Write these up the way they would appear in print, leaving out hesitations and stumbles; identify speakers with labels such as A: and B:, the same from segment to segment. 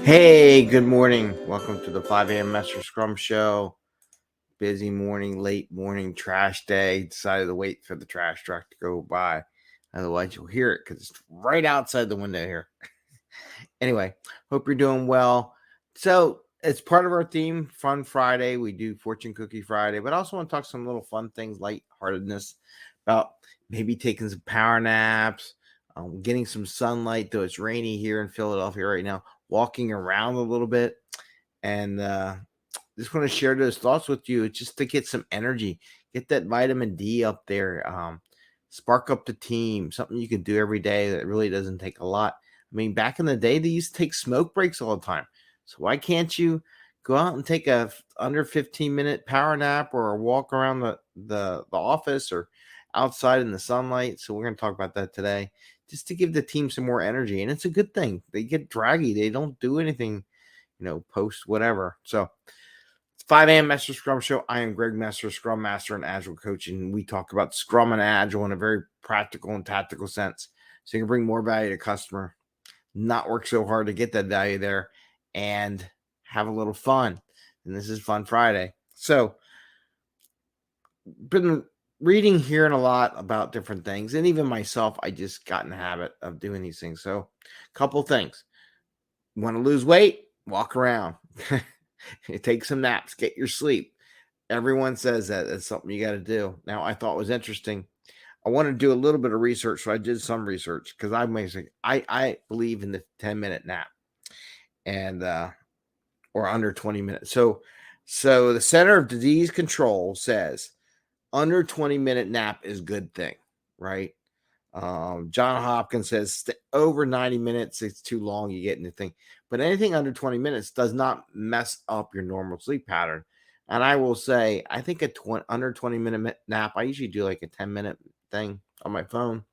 A: Hey, good morning. Welcome to the 5 a.m. Mester Scrum Show. Busy morning, late morning, trash day. Decided to wait for the trash truck to go by. Otherwise, you'll hear it because it's right outside the window here. Anyway, hope you're doing well. So, it's part of our theme, Fun Friday. We do Fortune Cookie Friday, but I also want to talk some little fun things, lightheartedness, about maybe taking some power naps, getting some sunlight, though it's rainy here in Philadelphia right now, walking around a little bit, and just want to share those thoughts with you just to get some energy, get that vitamin D up there, spark up the team, something you can do every day that really doesn't take a lot. I mean, back in the day, they used to take smoke breaks all the time. So why can't you go out and take a under 15-minute power nap or a walk around the office or outside in the sunlight? So we're going to talk about that today, just to give the team some more energy. And it's a good thing. They get draggy. They don't do anything, post whatever. So it's 5 a.m. Mester Scrum Show. I am Greg Mester, Scrum Master and Agile Coach, and we talk about Scrum and Agile in a very practical and tactical sense, so you can bring more value to customer, not work so hard to get that value there, and have a little fun. And this is Fun Friday. So, been reading, hearing a lot about different things, and even myself, I just got in the habit of doing these things. So, couple things. Want to lose weight? Walk around. Take some naps, get your sleep. Everyone says that it's something you got to do. Now, I thought was interesting. I want to do a little bit of research, so I did some research because I'm amazing. I believe in the 10-minute nap and or under 20 minutes. So the Center of Disease Control says under 20-minute nap is good thing, right? John Hopkins says over 90 minutes, it's too long, you get anything. But anything under 20 minutes does not mess up your normal sleep pattern. And I will say, I think under 20-minute nap, I usually do like a 10-minute thing on my phone,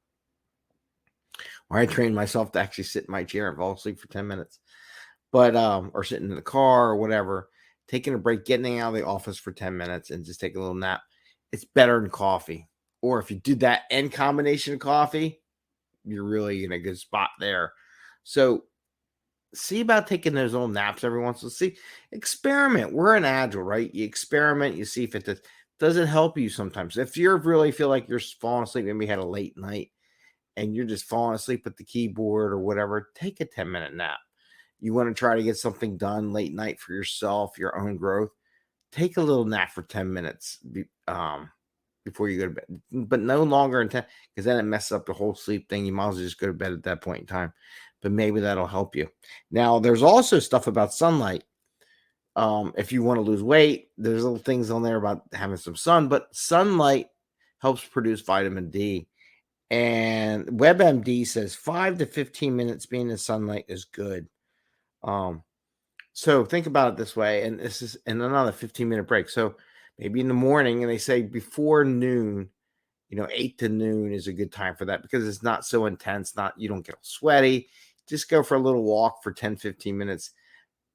A: where I train myself to actually sit in my chair and fall asleep for 10 minutes. But or sitting in the car or whatever, taking a break, getting out of the office for 10 minutes and just take a little nap. It's better than coffee. Or if you do that in combination of coffee, you're really in a good spot there. So see about taking those little naps every once in a while. See, experiment. We're in Agile, right? You experiment, you see if it does it help you sometimes. If you really feel like you're falling asleep, maybe you had a late night and you're just falling asleep at the keyboard or whatever, take a 10-minute nap. You want to try to get something done late night for yourself, your own growth, take a little nap for 10 minutes before you go to bed, but no longer than 10, because then it messes up the whole sleep thing. You might as well just go to bed at that point in time, but maybe that'll help you. Now, there's also stuff about sunlight. If you want to lose weight, there's little things on there about having some sun, but sunlight helps produce vitamin D. And WebMD says 5 to 15 minutes being in sunlight is good. So think about it this way, and this is and another 15-minute break. So maybe in the morning, and they say before noon, 8 to noon is a good time for that because it's not so intense. You don't get sweaty. Just go for a little walk for 10, 15 minutes.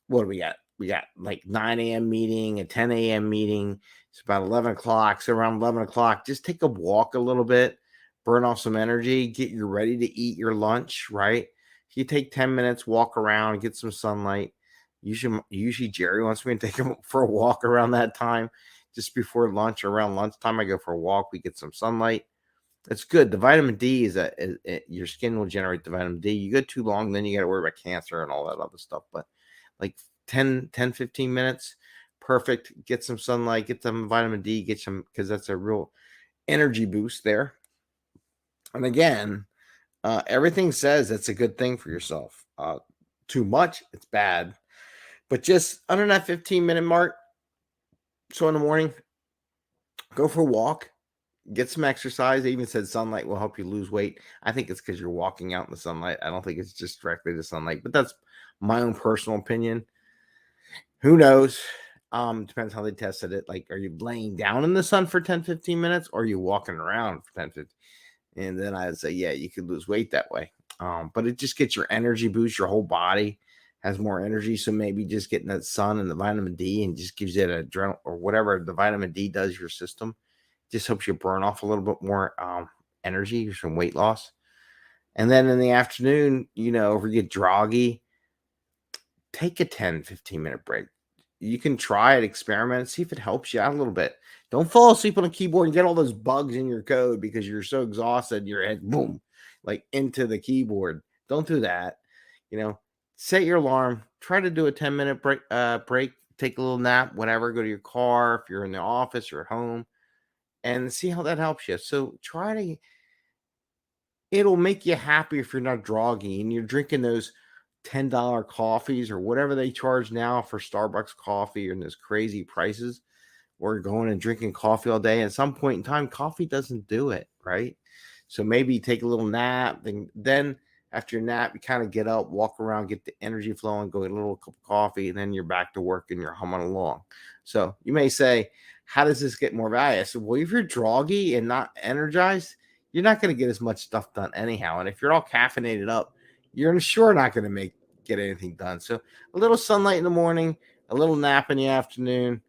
A: What do we got? We got like 9 a.m. meeting, a 10 a.m. meeting. It's about 11 o'clock. So around 11 o'clock, just take a walk a little bit, burn off some energy, get you ready to eat your lunch, right? You take 10 minutes, walk around, get some sunlight. Usually Jerry wants me to take him for a walk around that time, just before lunch or around lunchtime. I go for a walk. We get some sunlight. It's good. The vitamin D is your skin will generate the vitamin D. You go too long, then you got to worry about cancer and all that other stuff. But like 10, 15 minutes, perfect. Get some sunlight, get some vitamin D, get some, because that's a real energy boost there. And again, everything says it's a good thing for yourself. Too much, it's bad. But just under that 15-minute mark, so in the morning, go for a walk, get some exercise. They even said sunlight will help you lose weight. I think it's because you're walking out in the sunlight. I don't think it's just directly to sunlight, but that's my own personal opinion. Who knows? Depends how they tested it. Like, are you laying down in the sun for 10, 15 minutes, or are you walking around for 10, 15? And then I'd say, yeah, you could lose weight that way. But it just gets your energy boost, your whole body has more energy. So maybe just getting that sun and the vitamin D and just gives you that adrenaline or whatever the vitamin D does your system, just helps you burn off a little bit more energy or some weight loss. And then in the afternoon, if you get groggy, take a 10-15 minute break. You can try it, experiment, see if it helps you out a little bit. Don't fall asleep on a keyboard and get all those bugs in your code because you're so exhausted, your head boom, like into the keyboard. Don't do that. Set your alarm, try to do a 10-minute break, take a little nap, whatever, go to your car, if you're in the office or at home, and see how that helps you. So it'll make you happy if you're not groggy and you're drinking those $10 coffees or whatever they charge now for Starbucks coffee and those crazy prices. We're going and drinking coffee all day. At some point in time, coffee doesn't do it, right? So maybe take a little nap. Then after your nap, you kind of get up, walk around, get the energy flowing, go get a little cup of coffee, and then you're back to work and you're humming along. So you may say, how does this get more value? I said, well, if you're groggy and not energized, you're not going to get as much stuff done anyhow. And if you're all caffeinated up, you're sure not going to get anything done. So a little sunlight in the morning, a little nap in the afternoon,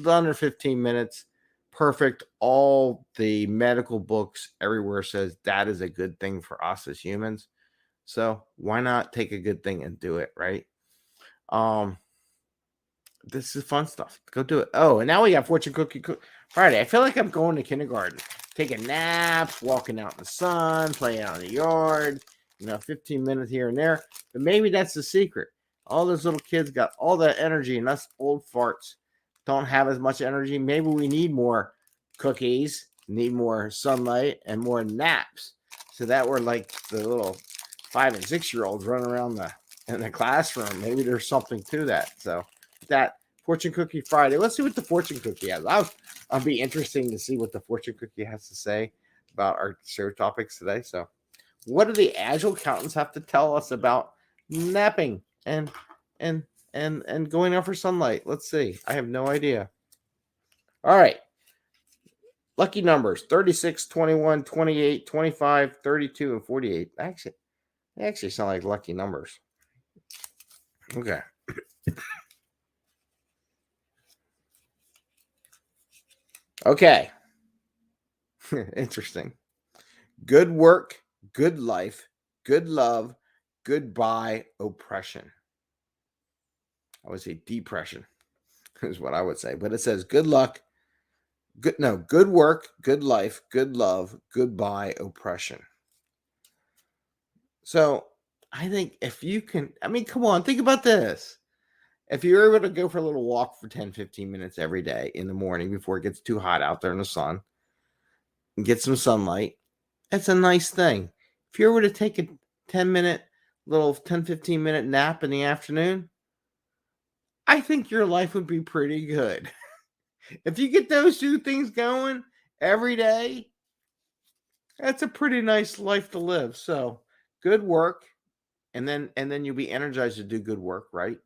A: under 15 minutes, perfect. All the medical books everywhere says that is a good thing for us as humans. So why not take a good thing and do it, right? This is fun stuff. Go do it. Oh, and now we got Fortune Cookie Friday. I feel like I'm going to kindergarten, taking naps, walking out in the sun, playing out in the yard, 15 minutes here and there. But maybe that's the secret. All those little kids got all that energy, and us old farts don't have as much energy. Maybe we need more cookies, need more sunlight, and more naps. So that we're like the little 5 and 6 year olds running around in the classroom. Maybe there's something to that. So that Fortune Cookie Friday. Let's see what the Fortune Cookie has. I'll be interesting to see what the Fortune Cookie has to say about our show topics today. So, what do the agile accountants have to tell us about napping and going out for sunlight? Let's see. I have no idea. All right. Lucky numbers 36, 21, 28, 25, 32, and 48. They actually sound like lucky numbers. Okay. Okay. Interesting. Good work, good life, good love, goodbye, oppression. I would say depression is what I would say. But it says good luck, good work, good life, good love, goodbye, oppression. So I think if you can, come on, think about this. If you're able to go for a little walk for 10, 15 minutes every day in the morning before it gets too hot out there in the sun and get some sunlight, that's a nice thing. If you were to take a 15 minute nap in the afternoon, I think your life would be pretty good. If you get those two things going every day, that's a pretty nice life to live. So good work, and then you'll be energized to do good work, right?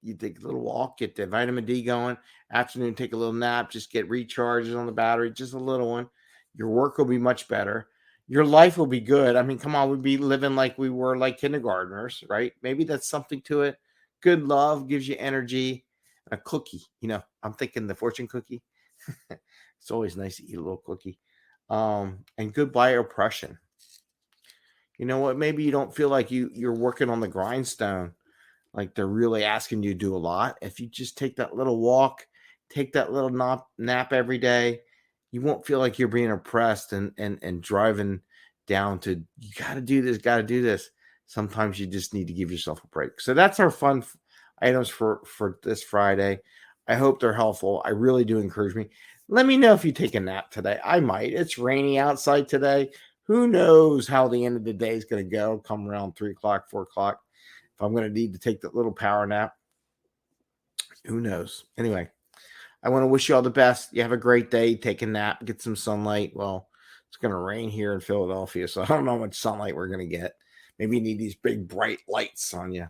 A: You take a little walk, get the vitamin D going. Afternoon, take a little nap, just get recharges on the battery, just a little one. Your work will be much better. Your life will be good. Come on, we'd be living like we were like kindergartners, right? Maybe that's something to it. Good love gives you energy. A cookie, I'm thinking the fortune cookie. It's always nice to eat a little cookie. And goodbye oppression. You know what? Maybe you don't feel like you're working on the grindstone, like they're really asking you to do a lot. If you just take that little walk, take that little nap every day, you won't feel like you're being oppressed and driving down to, you got to do this. Sometimes you just need to give yourself a break. So that's our fun items for this Friday. I hope they're helpful. I really do encourage me. Let me know if you take a nap today. I might. It's rainy outside today. Who knows how the end of the day is going to go? Come around 3 o'clock, 4 o'clock. If I'm going to need to take that little power nap, who knows? Anyway, I want to wish you all the best. You have a great day. Take a nap, get some sunlight. Well, it's going to rain here in Philadelphia, so I don't know how much sunlight we're going to get. Maybe you need these big bright lights on you.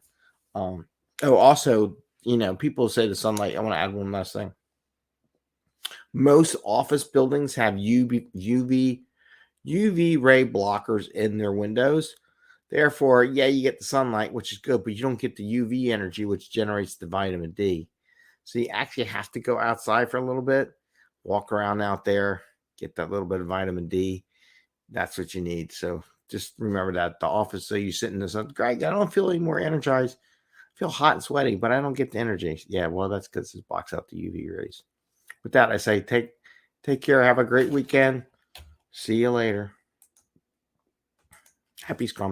A: Also, people say the sunlight. I want to add one last thing. Most office buildings have UV ray blockers in their windows. Therefore, yeah, you get the sunlight, which is good, but you don't get the UV energy, which generates the vitamin D. So you actually have to go outside for a little bit, walk around out there, get that little bit of vitamin D. That's what you need. So just remember that. The office, so you sit in the sun. Greg, I don't feel any more energized. I feel hot and sweaty, but I don't get the energy. Yeah, well, that's because it blocks out the UV rays. With that, I say take care. Have a great weekend. See you later. Happy Scrum.